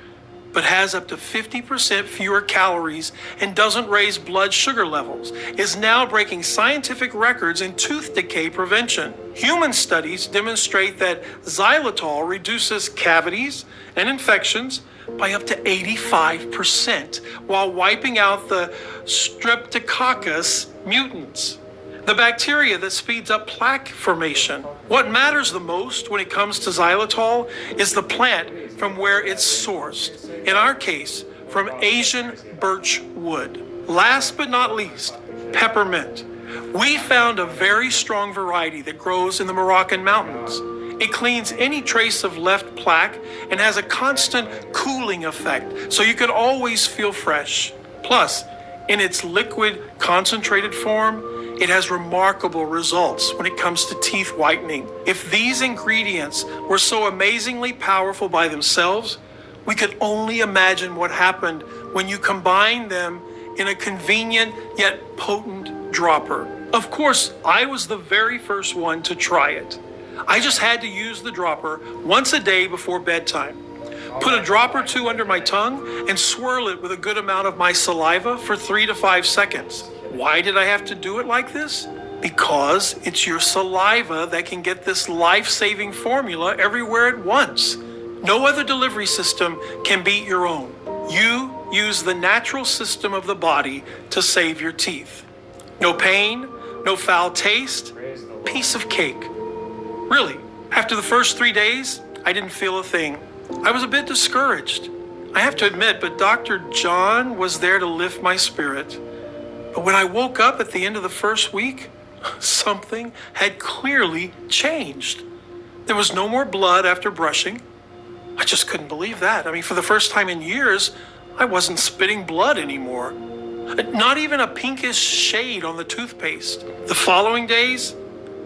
A: but has up to 50% fewer calories and doesn't raise blood sugar levels, is now breaking scientific records in tooth decay prevention. Human studies demonstrate that xylitol reduces cavities and infections by up to 85% while wiping out the Streptococcus mutans, the bacteria that speeds up plaque formation. What matters the most when it comes to xylitol is the plant from where it's sourced. In our case, from Asian birch wood. Last but not least, peppermint. We found a very strong variety that grows in the Moroccan mountains. It cleans any trace of left plaque and has a constant cooling effect, so you can always feel fresh. Plus, in its liquid concentrated form, it has remarkable results when it comes to teeth whitening. If these ingredients were so amazingly powerful by themselves, we could only imagine what happened when you combine them in a convenient yet potent dropper. Of course, I was the very first one to try it. I just had to use the dropper once a day before bedtime. Put a drop or two under my tongue and swirl it with a good amount of my saliva for 3 to 5 seconds. Why did I have to do it like this? Because it's your saliva that can get this life-saving formula everywhere at once. No other delivery system can beat your own. You use the natural system of the body to save your teeth. No pain, no foul taste, piece of cake. Really, after the first 3 days, I didn't feel a thing. I was a bit discouraged, I have to admit, but Dr. John was there to lift my spirit. But when I woke up at the end of the first week, something had clearly changed. There was no more blood after brushing. I just couldn't believe that. I mean, for the first time in years, I wasn't spitting blood anymore. Not even a pinkish shade on the toothpaste. The following days,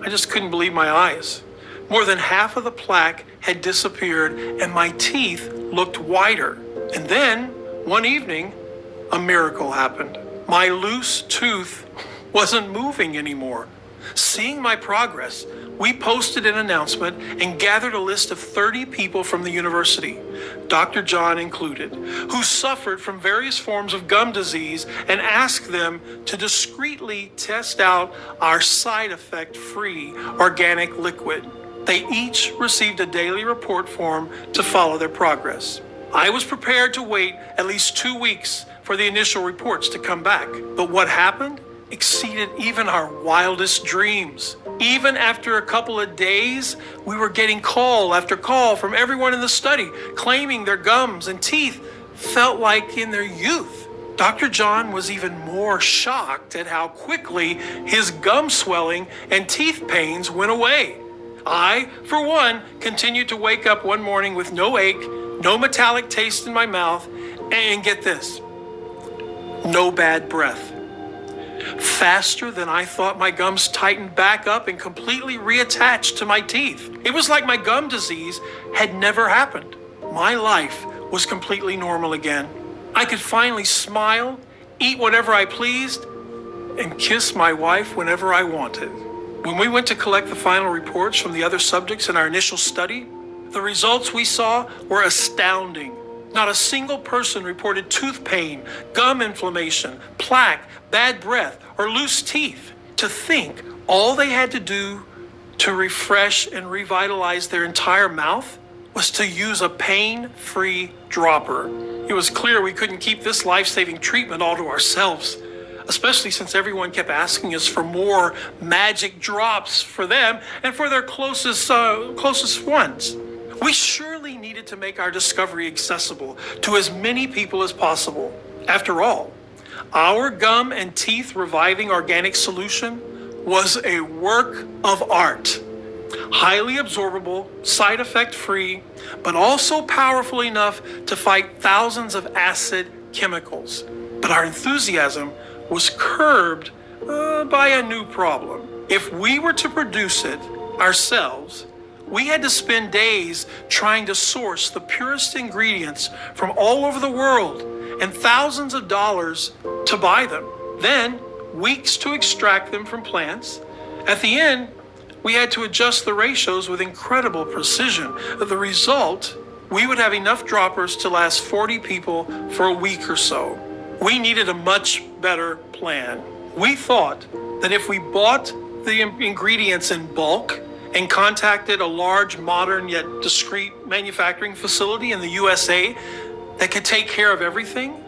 A: I just couldn't believe my eyes. More than half of the plaque had disappeared and my teeth looked whiter. And then, one evening, a miracle happened. My loose tooth wasn't moving anymore. Seeing my progress, we posted an announcement and gathered a list of 30 people from the university, Dr. John included, who suffered from various forms of gum disease, and asked them to discreetly test out our side effect-free organic liquid. They each received a daily report form to follow their progress. I was prepared to wait at least 2 weeks for the initial reports to come back. But what happened exceeded even our wildest dreams. Even after a couple of days, we were getting call after call from everyone in the study, claiming their gums and teeth felt like in their youth. Dr. John was even more shocked at how quickly his gum swelling and teeth pains went away. I, for one, continued to wake up one morning with no ache, no metallic taste in my mouth, and get this, no bad breath. Faster than I thought, my gums tightened back up and completely reattached to my teeth. It was like my gum disease had never happened. My life was completely normal again. I could finally smile, eat whatever I pleased, and kiss my wife whenever I wanted. When we went to collect the final reports from the other subjects in our initial study, the results we saw were astounding. Not a single person reported tooth pain, gum inflammation, plaque, bad breath, or loose teeth. To think all they had to do to refresh and revitalize their entire mouth was to use a pain-free dropper. It was clear we couldn't keep this life-saving treatment all to ourselves, especially since everyone kept asking us for more magic drops for them and for their closest ones. We surely needed to make our discovery accessible to as many people as possible. After all, our gum and teeth reviving organic solution was a work of art. Highly absorbable, side effect free, but also powerful enough to fight thousands of acid chemicals. But our enthusiasm was curbed by a new problem. If we were to produce it ourselves, we had to spend days trying to source the purest ingredients from all over the world and thousands of dollars to buy them. Then, weeks to extract them from plants. At the end, we had to adjust the ratios with incredible precision. The result, we would have enough droppers to last 40 people for a week or so. We needed a much better plan. We thought that if we bought the ingredients in bulk and contacted a large, modern, yet discreet manufacturing facility in the USA that could take care of everything,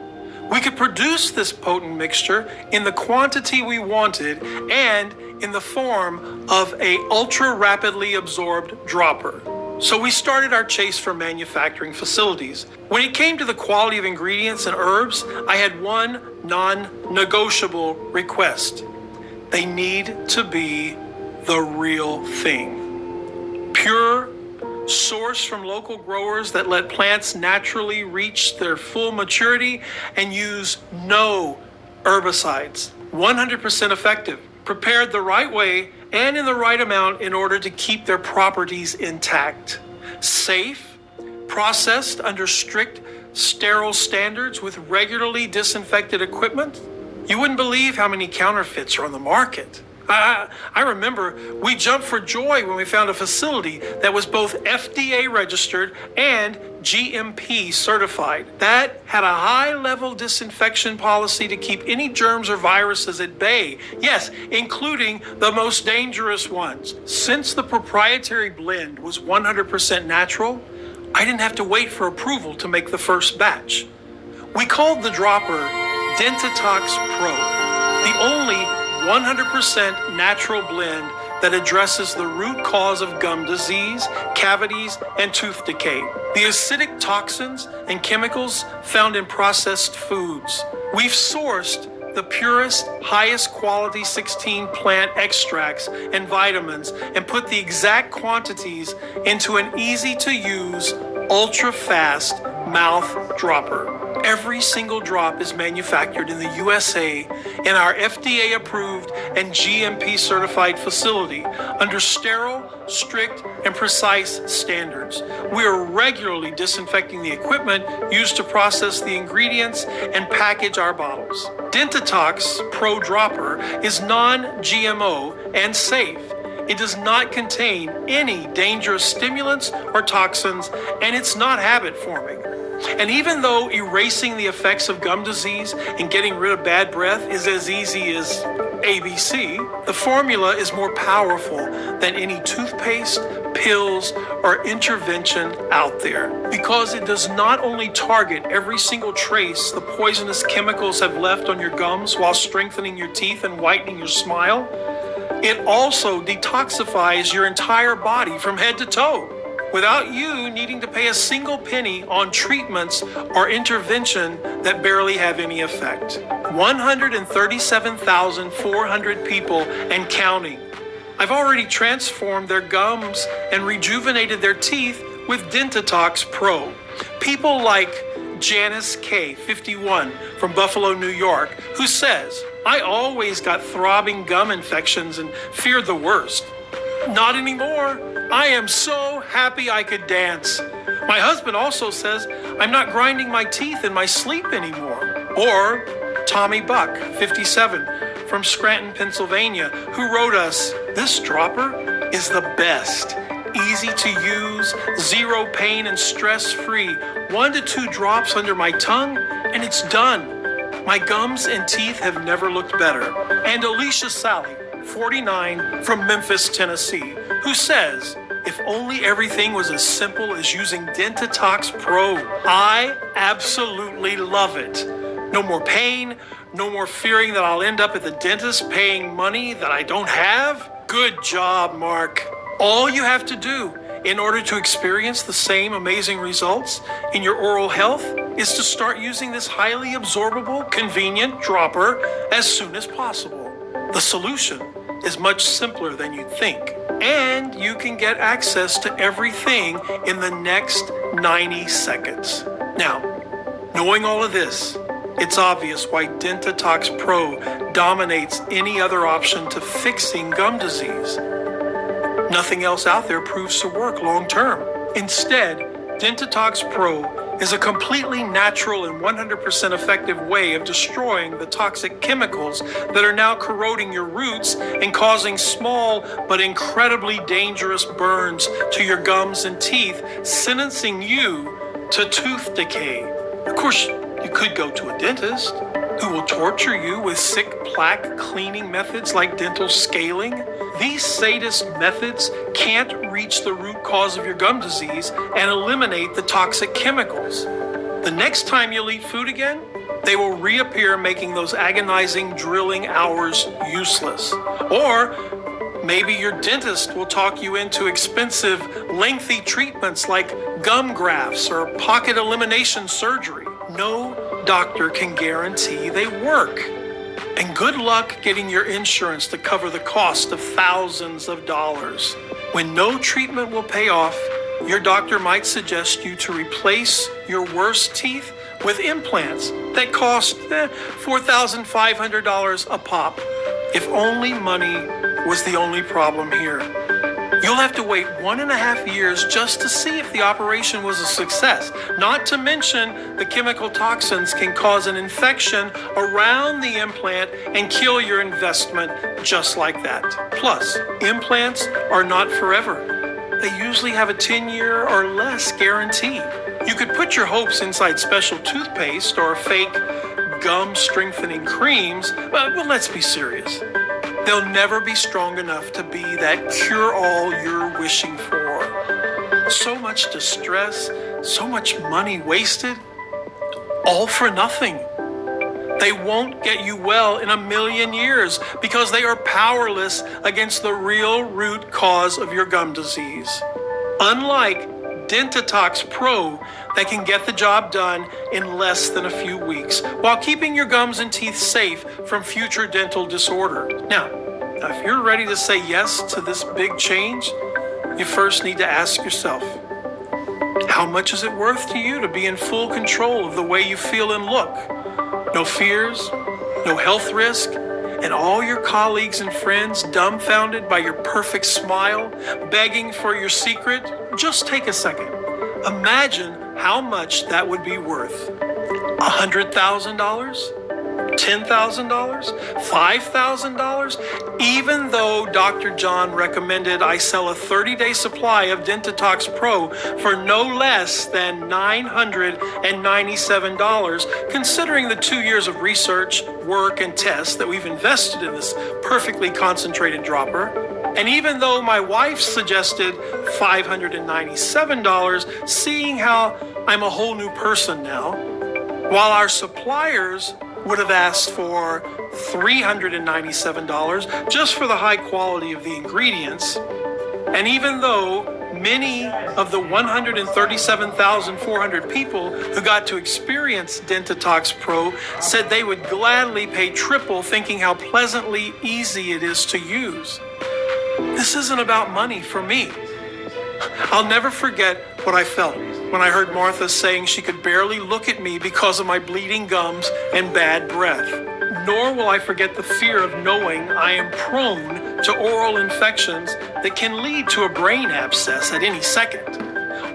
A: we could produce this potent mixture in the quantity we wanted and in the form of a ultra-rapidly absorbed dropper. So we started our chase for manufacturing facilities. When it came to the quality of ingredients and herbs, I had one non-negotiable request. They need to be the real thing. Pure, sourced from local growers that let plants naturally reach their full maturity and use no herbicides. 100% effective, prepared the right way and in the right amount in order to keep their properties intact. Safe, processed under strict sterile standards with regularly disinfected equipment. You wouldn't believe how many counterfeits are on the market. I remember we jumped for joy when we found a facility that was both FDA registered and GMP certified. That had a high-level disinfection policy to keep any germs or viruses at bay. Yes, including the most dangerous ones. Since the proprietary blend was 100% natural, I didn't have to wait for approval to make the first batch. We called the dropper Dentitox Pro, the only 100% natural blend that addresses the root cause of gum disease, cavities, and tooth decay. The acidic toxins and chemicals found in processed foods. We've sourced the purest, highest quality 16 plant extracts and vitamins and put the exact quantities into an easy to use, ultra fast Mouth Dropper. Every single drop is manufactured in the USA in our FDA approved and GMP certified facility under sterile, strict, and precise standards. We are regularly disinfecting the equipment used to process the ingredients and package our bottles. Dentatox Pro Dropper is non-GMO and safe. It does not contain any dangerous stimulants or toxins, and it's not habit forming. And even though erasing the effects of gum disease and getting rid of bad breath is as easy as ABC, the formula is more powerful than any toothpaste, pills, or intervention out there. Because it does not only target every single trace the poisonous chemicals have left on your gums while strengthening your teeth and whitening your smile, it also detoxifies your entire body from head to toe, without you needing to pay a single penny on treatments or intervention that barely have any effect. 137,400 people and counting. I've already transformed their gums and rejuvenated their teeth with Dentatox Pro. People like Janice K, 51, from Buffalo, New York, who says, "I always got throbbing gum infections and feared the worst. Not anymore. I am so happy I could dance." My husband also says, "I'm not grinding my teeth in my sleep anymore." Or Tommy Buck, 57, from Scranton, Pennsylvania, who wrote us, "This dropper is the best. Easy to use, zero pain and stress-free. 1 to 2 drops under my tongue, and it's done. My gums and teeth have never looked better." And Alicia Sally, 49, from Memphis, Tennessee, who says, "If only everything was as simple as using Dentatox Pro. I absolutely love it. No more pain, no more fearing that I'll end up at the dentist paying money that I don't have." Good job, Mark. All you have to do in order to experience the same amazing results in your oral health is to start using this highly absorbable, convenient dropper as soon as possible. The solution is much simpler than you think, and you can get access to everything in the next 90 seconds. Now, knowing all of this, it's obvious why Dentatox Pro dominates any other option to fixing gum disease. Nothing else out there proves to work long term. Instead, Dentatox Pro is a completely natural and 100% effective way of destroying the toxic chemicals that are now corroding your roots and causing small but incredibly dangerous burns to your gums and teeth, sentencing you to tooth decay. Of course, you could go to a dentist who will torture you with sick plaque cleaning methods like dental scaling. These sadist methods can't reach the root cause of your gum disease and eliminate the toxic chemicals. The next time you'll eat food again, they will reappear, making those agonizing drilling hours useless. Or maybe your dentist will talk you into expensive, lengthy treatments like gum grafts or pocket elimination surgery. No doctor can guarantee they work. And good luck getting your insurance to cover the cost of thousands of dollars. When no treatment will pay off, your doctor might suggest you to replace your worst teeth with implants that cost $4,500 a pop. If only money was the only problem here. You'll have to wait 1.5 years just to see if the operation was a success. Not to mention the chemical toxins can cause an infection around the implant and kill your investment just like that. Plus, implants are not forever. They usually have a 10-year or less guarantee. You could put your hopes inside special toothpaste or fake gum strengthening creams, but let's be serious. They'll never be strong enough to be that cure-all you're wishing for. So much distress, so much money wasted, all for nothing. They won't get you well in 1,000,000 years because they are powerless against the real root cause of your gum disease. Unlike Dentatox Pro, that can get the job done in less than a few weeks while keeping your gums and teeth safe from future dental disorder. Now, if you're ready to say yes to this big change, you first need to ask yourself, How much is it worth to you to be in full control of the way you feel and look? No fears, no health risk, and all your colleagues and friends dumbfounded by your perfect smile, begging for your secret? Just take a second. Imagine how much that would be worth. $100,000? $10,000? $5,000? Even though Dr. John recommended I sell a 30-day supply of Dentatox Pro for no less than $997, considering the 2 years of research, work, and tests that we've invested in this perfectly concentrated dropper. And even though my wife suggested $597, seeing how I'm a whole new person now, while our suppliers would have asked for $397 just for the high quality of the ingredients. And even though many of the 137,400 people who got to experience Dentatox Pro said they would gladly pay triple, thinking how pleasantly easy it is to use. This isn't about money for me. I'll never forget what I felt when I heard Martha saying she could barely look at me because of my bleeding gums and bad breath. Nor will I forget the fear of knowing I am prone to oral infections that can lead to a brain abscess at any second,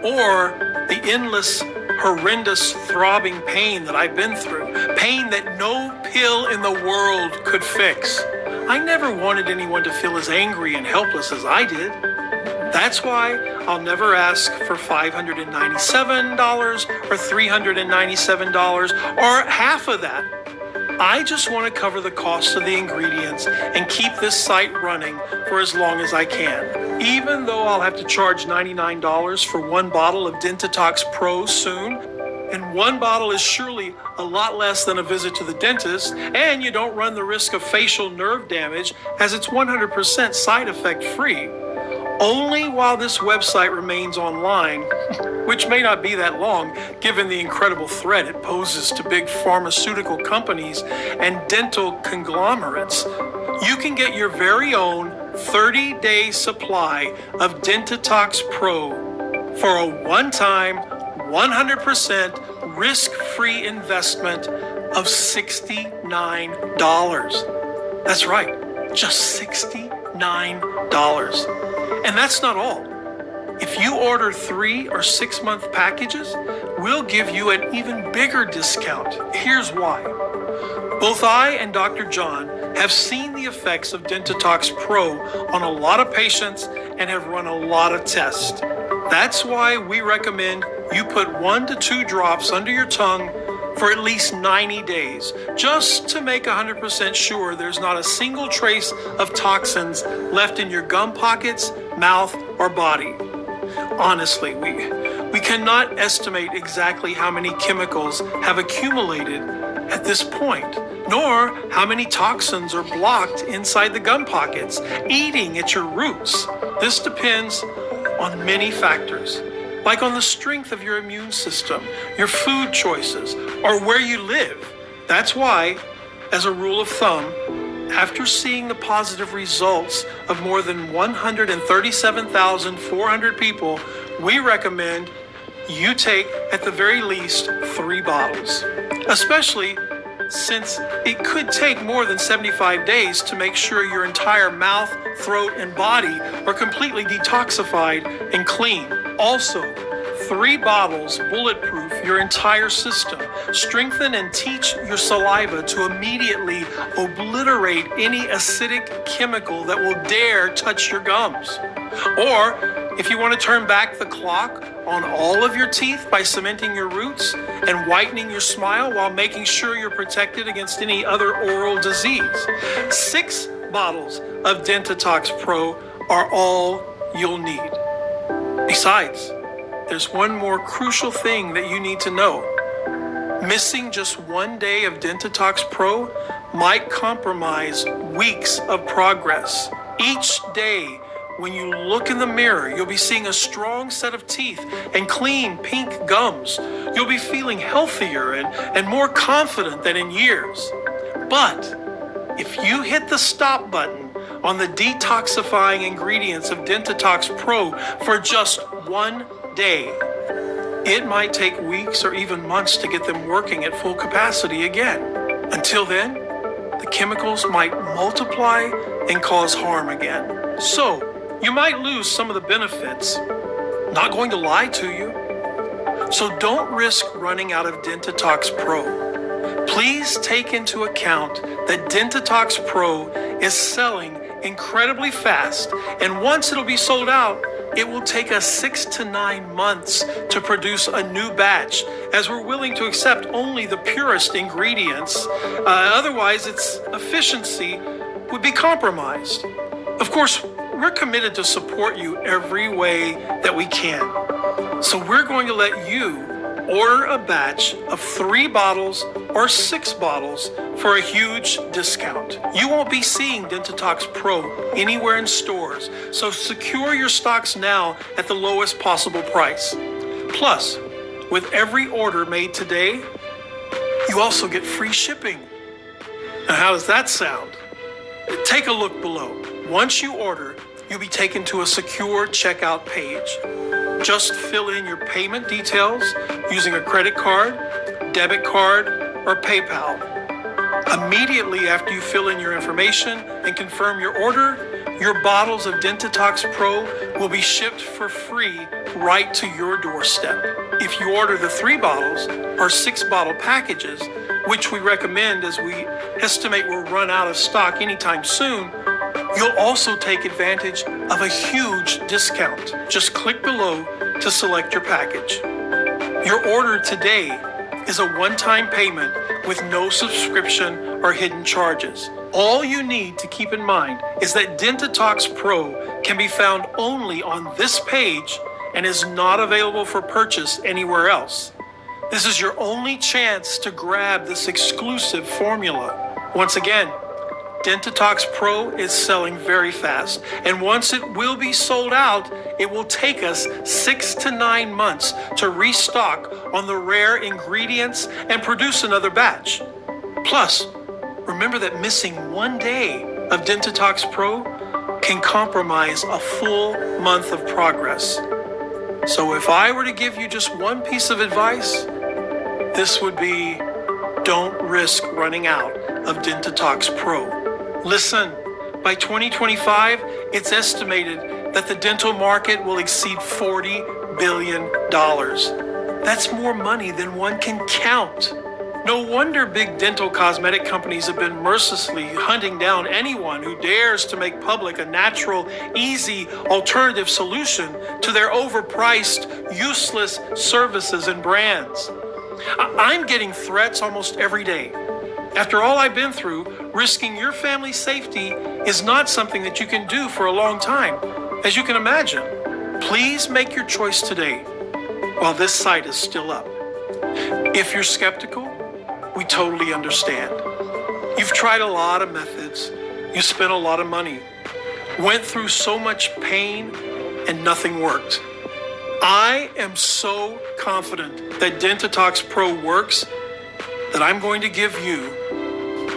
A: or the endless, horrendous, throbbing pain that I've been through, pain that no pill in the world could fix. I never wanted anyone to feel as angry and helpless as I did. That's why I'll never ask for $597 or $397 or half of that. I just want to cover the cost of the ingredients and keep this site running for as long as I can. Even though I'll have to charge $99 for one bottle of Dentatox Pro soon, and one bottle is surely a lot less than a visit to the dentist, and you don't run the risk of facial nerve damage as it's 100% side effect free. Only while this website remains online, which may not be that long given the incredible threat it poses to big pharmaceutical companies and dental conglomerates, you can get your very own 30-day supply of Dentatox Pro for a one-time, 100% risk-free investment of $69. That's right, just $69. And that's not all. If you order 3 or 6 month packages, we'll give you an even bigger discount. Here's why. Both I and Dr. John have seen the effects of Dentatox Pro on a lot of patients and have run a lot of tests. That's why we recommend you put 1 to 2 drops under your tongue for at least 90 days, just to make 100% sure there's not a single trace of toxins left in your gum pockets, mouth, or body. Honestly, we cannot estimate exactly how many chemicals have accumulated at this point, nor how many toxins are blocked inside the gum pockets, eating at your roots. This depends on many factors, like on the strength of your immune system, your food choices, or where you live. That's why, as a rule of thumb, after seeing the positive results of more than 137,400 people, we recommend you take at the very least 3 bottles, especially since it could take more than 75 days to make sure your entire mouth, throat, and body are completely detoxified and clean. Also, 3 bottles bulletproof your entire system, strengthen and teach your saliva to immediately obliterate any acidic chemical that will dare touch your gums. Or, if you want to turn back the clock on all of your teeth by cementing your roots and whitening your smile while making sure you're protected against any other oral disease, 6 bottles of Dentatox Pro are all you'll need. Besides, there's one more crucial thing that you need to know. Missing just 1 day of Dentatox Pro might compromise weeks of progress. Each day, when you look in the mirror, you'll be seeing a strong set of teeth and clean pink gums. You'll be feeling healthier and more confident than in years. But if you hit the stop button on the detoxifying ingredients of Dentatox Pro for just 1 day, It might take weeks or even months to get them working at full capacity again. Until then, the chemicals might multiply and cause harm again. So, you might lose some of the benefits. Not going to lie to you. So don't risk running out of Dentatox Pro. Please take into account that Dentatox Pro is selling incredibly fast, and once it'll be sold out, it will take us 6 to 9 months to produce a new batch, as we're willing to accept only the purest ingredients. Otherwise, its efficiency would be compromised. Of course, we're committed to support you every way that we can. So we're going to let you order a batch of 3 bottles or 6 bottles for a huge discount. You won't be seeing Dentatox Pro anywhere in stores, so secure your stocks now at the lowest possible price. Plus, with every order made today, you also get free shipping. Now, how does that sound? Take a look below. Once you order, you'll be taken to a secure checkout page. Just fill in your payment details using a credit card, debit card, or PayPal. Immediately after you fill in your information and confirm your order, your bottles of Dentatox Pro will be shipped for free right to your doorstep. If you order the 3 bottles or 6 bottle packages, which we recommend as we estimate will run out of stock anytime soon, you'll also take advantage of a huge discount. Just click below to select your package. Your order today is a one-time payment with no subscription or hidden charges. All you need to keep in mind is that Dentatox Pro can be found only on this page and is not available for purchase anywhere else. This is your only chance to grab this exclusive formula. Once again, Dentatox Pro is selling very fast, and once it will be sold out, it will take us 6 to 9 months to restock on the rare ingredients and produce another batch. Plus, remember that missing 1 day of Dentatox Pro can compromise a full month of progress. So if I were to give you just one piece of advice, this would be, don't risk running out of Dentatox Pro. Listen, by 2025, it's estimated that the dental market will exceed $40 billion. That's more money than one can count. No wonder big dental cosmetic companies have been mercilessly hunting down anyone who dares to make public a natural, easy, alternative solution to their overpriced, useless services and brands. I'm getting threats almost every day. After all I've been through, risking your family's safety is not something that you can do for a long time, as you can imagine. Please make your choice today while this site is still up. If you're skeptical, we totally understand. You've tried a lot of methods, you spent a lot of money, went through so much pain, and nothing worked. I am so confident that Dentatox Pro works that I'm going to give you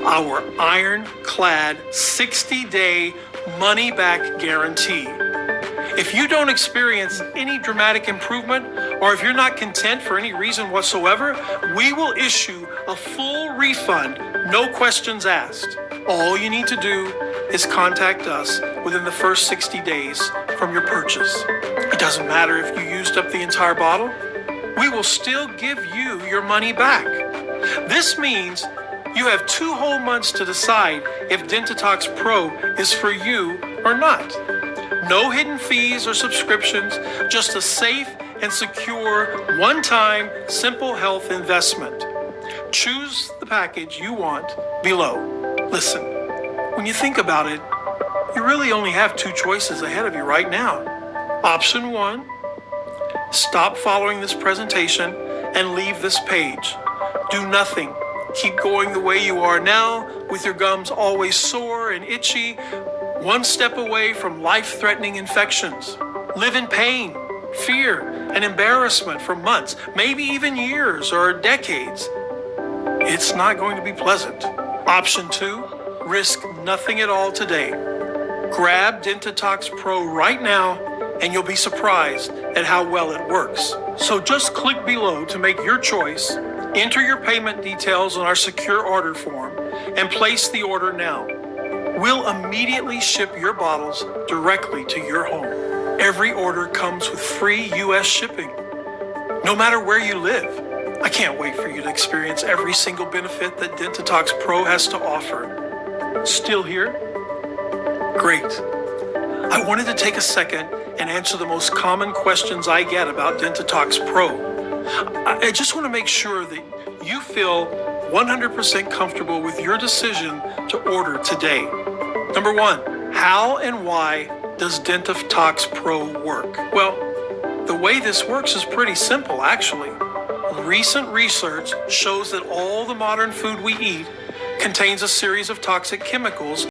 A: our ironclad 60-day money-back guarantee. If you don't experience any dramatic improvement, or if you're not content for any reason whatsoever, we will issue a full refund, no questions asked. All you need to do is contact us within the first 60 days from your purchase. It doesn't matter if you used up the entire bottle, we will still give you your money back. This means you have 2 whole months to decide if Dentatox Pro is for you or not. No hidden fees or subscriptions, just a safe and secure, one-time, simple health investment. Choose the package you want below. Listen, when you think about it, you really only have 2 choices ahead of you right now. Option 1, stop following this presentation and leave this page. Do nothing. Keep going the way you are now, with your gums always sore and itchy, one step away from life-threatening infections. Live in pain, fear, and embarrassment for months, maybe even years or decades. It's not going to be pleasant. Option 2, risk nothing at all today. Grab Dentatox Pro right now and you'll be surprised at how well it works. So just click below to make your choice, enter your payment details on our secure order form, and place the order now. We'll immediately ship your bottles directly to your home. Every order comes with free U.S. shipping, no matter where you live. I can't wait for you to experience every single benefit that Dentatox Pro has to offer. Still here? Great. I wanted to take a second and answer the most common questions I get about Dentatox Pro. I just want to make sure that you feel 100% comfortable with your decision to order today. Number one, how and why does Dentatox Pro work? Well, the way this works is pretty simple, actually. Recent research shows that all the modern food we eat contains a series of toxic chemicals